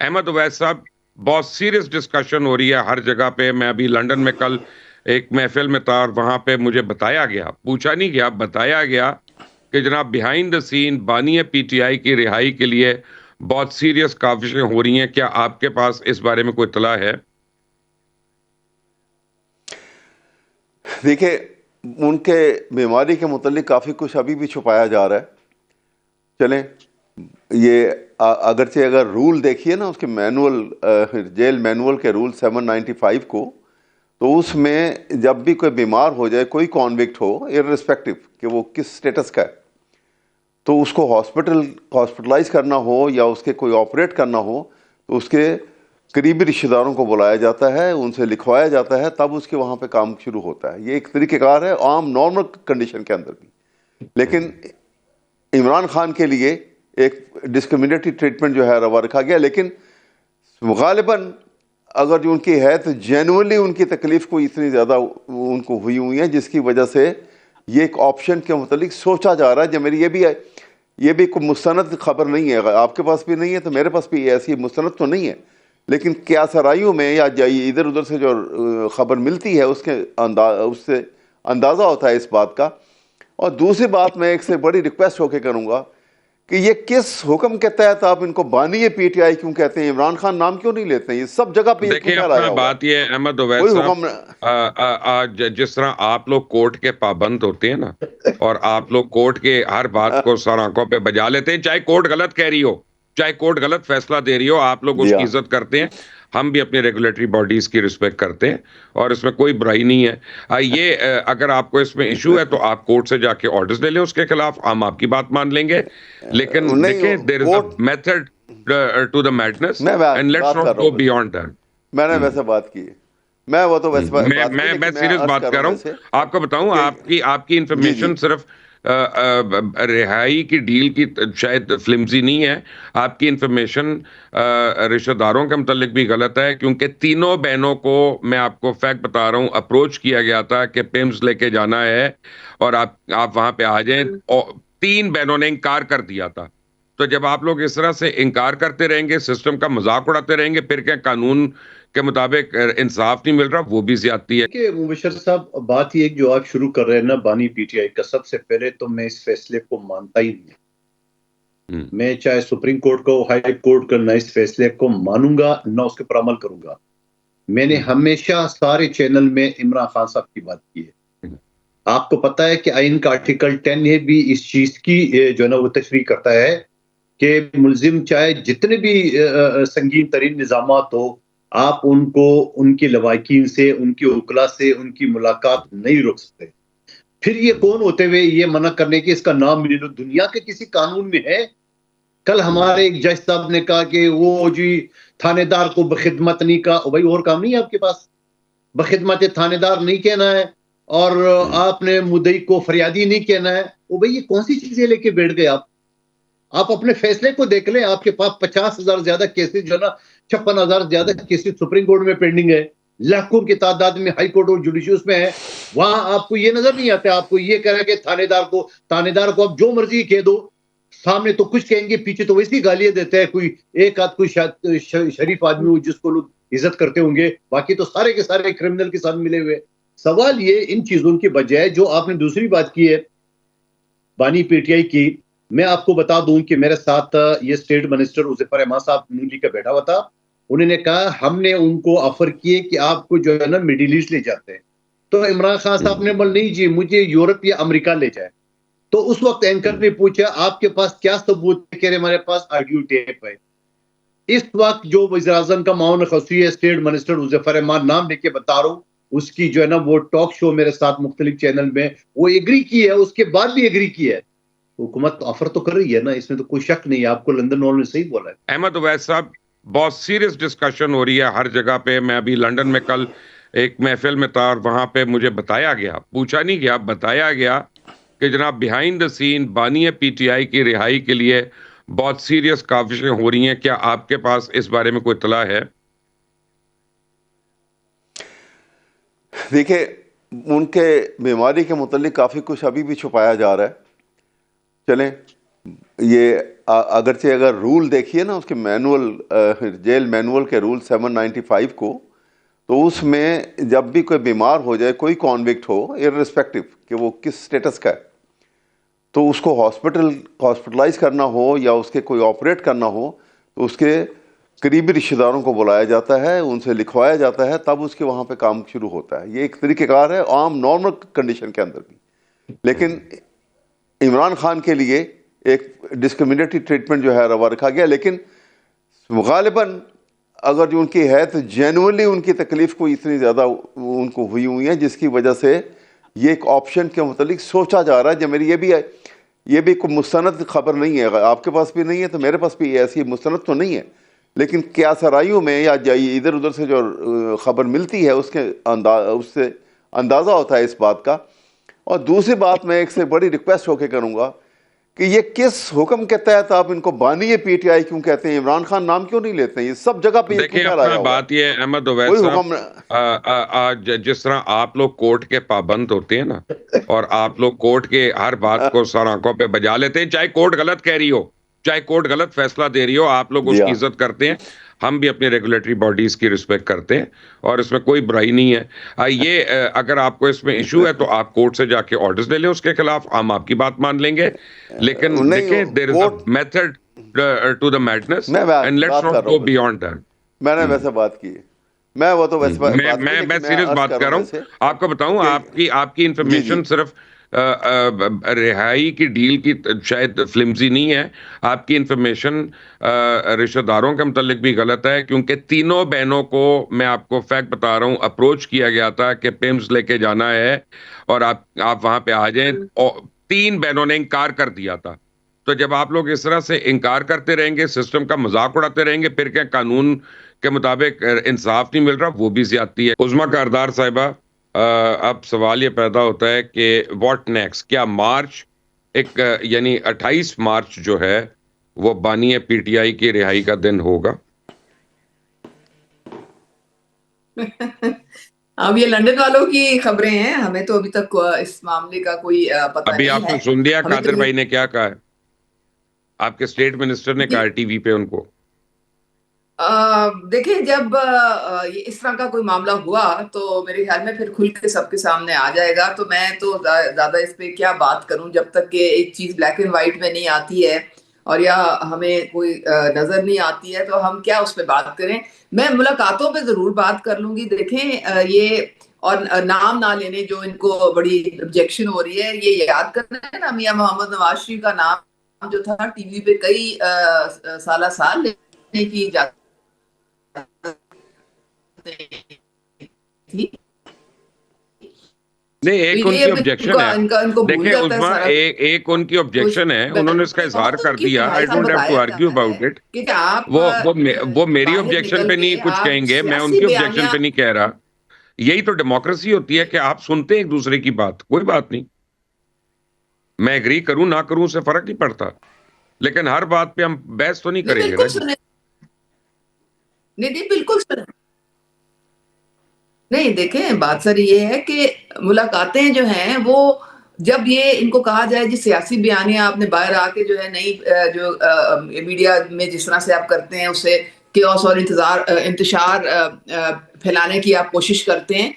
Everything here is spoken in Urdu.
احمد اویس صاحب، بہت سیریس ڈسکشن ہو رہی ہے ہر جگہ پہ. میں ابھی لنڈن میں کل ایک محفل میں تھا اور وہاں پہ مجھے بتایا گیا، پوچھا نہیں گیا، بتایا گیا کہ جناب بیہائنڈ دا سین بانی پی ٹی آئی کی رہائی کے لیے بہت سیریس کاوشیں ہو رہی ہیں. کیا آپ کے پاس اس بارے میں کوئی اطلاع ہے؟ دیکھیں، ان کے بیماری کے متعلق کافی کچھ ابھی بھی چھپایا جا رہا ہے. چلیں، یہ اگرچہ اگر رول دیکھیے نا، اس کے مینول، جیل مینول کے رول 795 کو، تو اس میں جب بھی کوئی بیمار ہو جائے، کوئی کانوکٹ ہو، ارریسپیکٹو کہ وہ کس سٹیٹس کا ہے، تو اس کو ہاسپٹلائز کرنا ہو یا اس کے کوئی آپریٹ کرنا ہو، تو اس کے قریبی رشتہ داروں کو بلایا جاتا ہے، ان سے لکھوایا جاتا ہے، تب اس کے وہاں پہ کام شروع ہوتا ہے. یہ ایک طریقہ کار ہے عام نارمل کنڈیشن کے اندر بھی. لیکن عمران خان کے لیے ایک ڈسکریمنیٹری ٹریٹمنٹ جو ہے روا رکھا گیا. لیکن غالباً اگر جو ان کی ہے تو جینوئنلی ان کی تکلیف کو اتنی زیادہ ان کو ہوئی ہیں، جس کی وجہ سے یہ ایک آپشن کے متعلق سوچا جا رہا ہے. جو میری یہ بھی کوئی مستند خبر نہیں ہے، آپ کے پاس بھی نہیں ہے تو میرے پاس بھی ایسی مستند تو نہیں ہے، لیکن کیا سرائیوں میں یا ادھر ادھر سے جو خبر ملتی ہے اس سے اندازہ ہوتا ہے اس بات کا. اور دوسری بات میں ایک سے بڑی ریکویسٹ ہو کے کروں گا کہ یہ کس حکم کے تحت آپ ان کو بانی پی ٹی آئی کیوں کہتے ہیں؟ عمران خان نام کیوں نہیں لیتے ہیں؟ یہ سب جگہ پہ یہ کیوں دیکھیں، پھیلایا اپنا ہوا ہے؟ بات یہ ہے احمد اویس کوئی صاحب، حکم جس طرح آپ لوگ کورٹ کے پابند ہوتے ہیں نا، اور آپ لوگ کورٹ کے ہر بات کو سر آنکھوں پہ بجا لیتے ہیں، چاہے کورٹ غلط کہہ رہی ہو، چاہے کورٹ غلط فیصلہ دے رہی ہو، آپ لوگ اس جی کی ہاں، عزت کرتے ہیں. ہم بھی اپنی ریگولیٹری باڈیز کی رسپیکٹ کرتے ہیں اور اس میں کوئی برائی نہیں ہے. اگر آپ کو اس میں ایشو ہے تو آپ کورٹ سے جا کے آرڈرز لے لیں اس کے خلاف، ہم آپ کی بات مان لیں گے. لیکن دیکھیں، نہیں there is a court, method to the madness میں اینڈ لیٹس بات ناٹ کر رہا گو ہوں، بیونڈ دیٹ. میں نے ویسے بات کی ہے، میں وہ تو ویسے بات کی، میں لیکن میں سیریس عرض بات کر رہا کر ہوں رہا ہوں. ویسے آپ کو بتاؤں، کہ آپ کی جی جی انفارمیشن صرف رہائی کی ڈیل کی شاید فلمزی نہیں ہے. آپ کی انفارمیشن رشتہ داروں کے متعلق بھی غلط ہے، کیونکہ تینوں بہنوں کو، میں آپ کو فیکٹ بتا رہا ہوں، اپروچ کیا گیا تھا کہ پیمز لے کے جانا ہے اور آپ وہاں پہ آ جائیں. تین بہنوں نے انکار کر دیا تھا. تو جب آپ لوگ اس طرح سے انکار کرتے رہیں گے، سسٹم کا مذاق اڑاتے رہیں گے، پھر کیا قانون کے مطابق انصاف نہیں مل رہا، وہ بھی زیادتی ہے. کہ مبشر صاحب، بات یہ جو آپ شروع کر رہے ہیں نا بانی پی ٹی آئی کا، سب سے پہلے تو میں اس فیصلے کو مانتا ہی نہیں. میں چاہے سپریم کورٹ کو، ہائی کورٹ کا، نہ اس فیصلے کو مانوں گا نہ اس کے پر عمل کروں گا. میں نے ہمیشہ سارے چینل میں عمران خان صاحب کی بات کی ہے. آپ کو پتا ہے کہ آئین کا آرٹیکل 10 بھی اس چیز کی جو ہے نا وہ تشریح کرتا ہے کہ ملزم چاہے جتنے بھی سنگین ترین نظامات ہو، آپ ان کو ان کی لواحقین سے، ان کی وکلا سے ان کی ملاقات نہیں روک سکتے. پھر یہ کون ہوتے ہوئے یہ منع کرنے کی اس کا نام لے لو؟ دنیا کے کسی قانون میں ہے؟ کل ہمارے ایک جج صاحب نے کہا کہ وہ جی تھانے دار کو بخدمت نہیں کہا. بھائی اور کام نہیں ہے آپ کے پاس؟ بخدمت تھانے دار نہیں کہنا ہے اور آپ نے مدعی کو فریادی نہیں کہنا ہے. وہ بھائی یہ کون سی چیزیں لے کے بیٹھ گئے آپ اپنے فیصلے کو دیکھ لیں. آپ کے پاس 50,000 زیادہ کیسز جو ہے نا 56,000 زیادہ کیسز سپریم کورٹ میں پینڈنگ ہے، لاکھوں کی تعداد میں ہائی کورٹ اور جوڈیشیوز میں ہے. وہاں آپ کو یہ نظر نہیں آتا. آپ کو یہ کہہ رہے کہ تھانے دار کو آپ جو مرضی کہہ دو، سامنے تو کچھ کہیں گے، پیچھے تو ویسی گالیاں دیتے ہیں. کوئی ایک آدھ کوئی شریف آدمی ہو جس کو لوگ عزت کرتے ہوں گے، باقی تو سارے کے سارے کرمنل کے ساتھ ملے ہوئے. سوال یہ ان چیزوں کی بجائے جو آپ نے دوسری بات کی ہے بانی پی ٹی آئی کی، میں آپ کو بتا دوں کہ میرے ساتھ یہ اسٹیٹ منسٹر حذیفہ رحمان صاحب نون کا بیٹھا ہوا تھا. انہوں نے کہا ہم نے ان کو آفر کیے کہ آپ کو جو ہے نا مڈل ایسٹ لے جاتے ہیں. تو عمران خان صاحب نے بول نہیں جی مجھے یورپ یا امریکہ لے جائے. تو اس وقت اینکر نے پوچھا آپ کے پاس کیا ثبوت ہے؟ کہہ رہے ہمارے پاس آڈیو ٹیپ ہے. اس وقت جو وزیر اعظم کا معاون خصوصی ہے اسٹیٹ منسٹر حذیفہ رحمان، نام لے کے بتا رہا ہوں، اس کی جو ہے نا وہ ٹاک شو میرے ساتھ مختلف چینل میں وہ ایگری کی ہے، اس کے بعد بھی ایگری کی ہے. حکومت آفر تو کر رہی ہے نا، اس میں تو کوئی شک نہیں ہے. آپ کو لندن والوں نے صحیح بولا ہے. احمد اویس صاحب، بہت سیریس ڈسکشن ہو رہی ہے ہر جگہ پہ. میں ابھی لنڈن میں کل ایک محفل میں تھا اور وہاں پہ مجھے بتایا گیا، پوچھا نہیں گیا، بتایا گیا کہ جناب بیہائنڈ دا سین بانی پی ٹی آئی کی رہائی کے لیے بہت سیریس کاوشیں ہو رہی ہیں. کیا آپ کے پاس اس بارے میں کوئی اطلاع ہے؟ دیکھیں، ان کے بیماری کے متعلق کافی کچھ ابھی بھی چھپایا جا رہا ہے. چلیں، یہ اگرچہ اگر رول دیکھیے نا اس کے مینول، جیل مینول کے رول 795 کو، تو اس میں جب بھی کوئی بیمار ہو جائے، کوئی کانوکٹ ہو، ارریسپیکٹو کہ وہ کس سٹیٹس کا ہے، تو اس کو ہاسپٹلائز کرنا ہو یا اس کے کوئی آپریٹ کرنا ہو، تو اس کے قریبی رشتہ داروں کو بلایا جاتا ہے، ان سے لکھوایا جاتا ہے، تب اس کے وہاں پہ کام شروع ہوتا ہے. یہ ایک طریقہ کار ہے عام نارمل کنڈیشن کے اندر بھی. لیکن عمران خان کے لیے ایک ڈسکریمنیٹری ٹریٹمنٹ جو ہے روا رکھا گیا. لیکن غالباً اگر جو ان کی ہے تو جینوئنلی ان کی تکلیف کو اتنی زیادہ ان کو ہوئی ہیں، جس کی وجہ سے یہ ایک آپشن کے متعلق سوچا جا رہا ہے. جو میری یہ بھی کوئی مستند خبر نہیں ہے، آپ کے پاس بھی نہیں ہے تو میرے پاس بھی ایسی مستند تو نہیں ہے، لیکن کیا سرائیوں میں یا ادھر ادھر سے جو خبر ملتی ہے اس سے اندازہ ہوتا ہے اس بات کا. اور دوسری بات میں ایک سے بڑی ریکویسٹ ہو کے کروں گا کہ یہ کس حکم کے تحت آپ ان کو بانی پی ٹی آئی کیوں کہتے ہیں؟ عمران خان نام کیوں نہیں لیتے ہیں؟ یہ سب جگہ پہ یہ دیکھیں خیال اپنا آیا ہوا بات یہ ہے احمد کوئی اویس حکم صاحب، جس طرح آپ لوگ کورٹ کے پابند ہوتے ہیں نا، اور آپ لوگ کورٹ کے ہر بات کو سر آنکھوں پہ بجا لیتے ہیں، چاہے کورٹ غلط کہہ رہی ہو، چاہے کورٹ غلط فیصلہ دے رہی ہو، آپ لوگ اس جی کی ہاں عزت کرتے ہیں. ہم بھی اپنی ریگولیٹری باڈیز کی رسپیکٹ کرتے ہیں اور اس میں کوئی برائی نہیں ہے. یہ اگر آپ کو اس میں ایشو ہے تو آپ کورٹ سے جا کے آرڈرز لے لیں اس کے خلاف، ہم آپ کی بات مان لیں گے. لیکن دیکھیں نہیں there is a court method to the madness میں اینڈ لیٹس بات کر ناٹ رہا گو ہوں، بیونڈ دیٹ. میں نے ویسے بات کی ہے، میں وہ تو ویسے بات کی، میں لیکن میں سیریس عرض بات کر رہا کر ہوں رہا ہوں. ویسے آپ کو بتاؤں، کہ آپ کی جی جی انفارمیشن صرف رہائی کی ڈیل کی شاید فلمزی نہیں ہے. آپ کی انفارمیشن رشتہ داروں کے متعلق بھی غلط ہے، کیونکہ تینوں بہنوں کو میں آپ کو فیکٹ بتا رہا ہوں، اپروچ کیا گیا تھا کہ پیمز لے کے جانا ہے اور آپ وہاں پہ آ جائیں، اور 3 بہنوں نے انکار کر دیا تھا. تو جب آپ لوگ اس طرح سے انکار کرتے رہیں گے، سسٹم کا مذاق اڑاتے رہیں گے، پھر کیا قانون کے مطابق انصاف نہیں مل رہا، وہ بھی زیادتی ہے. عظمیٰ کاردار صاحبہ، اب سوال یہ پیدا ہوتا ہے کہ واٹ نیکسٹ؟ کیا مارچ یعنی 28 مارچ جو ہے وہ بانی پی ٹی آئی کی رہائی کا دن ہوگا؟ اب یہ لندن والوں کی خبریں ہیں، ہمیں تو ابھی تک اس معاملے کا کوئی پتہ ابھی نہیں آپ ہے. نے سن لیا ہمیں قادر تو بھائی نے کیا کہا ہے؟ آپ کے اسٹیٹ منسٹر نے کہا ہے ٹی وی پہ ان کو. دیکھیں جب اس طرح کا کوئی معاملہ ہوا تو میرے خیال میں پھر کھل کے سب کے سامنے آ جائے گا. تو میں تو زیادہ اس پہ کیا بات کروں جب تک کہ ایک چیز بلیک اینڈ وائٹ میں نہیں آتی ہے اور یا ہمیں کوئی نظر نہیں آتی ہے تو ہم کیا اس پہ بات کریں. میں ملاقاتوں پہ ضرور بات کر لوں گی. دیکھیں یہ اور نام نہ لینے جو ان کو بڑی objection ہو رہی ہے، یہ یاد کرنا ہے نا میاں محمد نواز شریف کا نام جو تھا ٹی وی پہ کئی سال لینے کی اجازت تھی. نہیں، ایک ان کی آبجیکشن ہے. ان کو بھول دیکھیں جاتا ہے عظمیٰ، سارا ایک ان کی کچھ. آبجیکشن ہے، انہوں نے اس کا اظہار کر کی دیا. آئی ایسا ڈونٹ ہیو ٹو بتایا آرگیو جاتا اباؤٹ ہے اٹ. کہ آپ وہ میری باہر آبجیکشن نکل پہ کے نہیں کچھ کہیں آپ گے، میں ان سیاسی کی آبجیکشن بیانیہ. پہ نہیں کہہ رہا. یہی تو ڈیموکریسی ہوتی ہے کہ آپ سنتے ایک دوسرے کی بات، کوئی بات نہیں. میں ایگری کروں نہ کروں سے فرق نہیں پڑتا، لیکن ہر بات پہ ہم بحث تو نہیں نہیں کریں گے نا بالکل جی. سنے، نہیں بالکل سنے. نہیں دیکھیں بات سر یہ ہے کہ ملاقاتیں جو ہیں وہ جب یہ ان کو کہا جائے جی سیاسی بیانیہ آپ نے باہر آ کے جو ہے نئی جو میڈیا میں جس طرح سے آپ کرتے ہیں اسے کیوس اور انتشار پھیلانے کی آپ کوشش کرتے ہیں،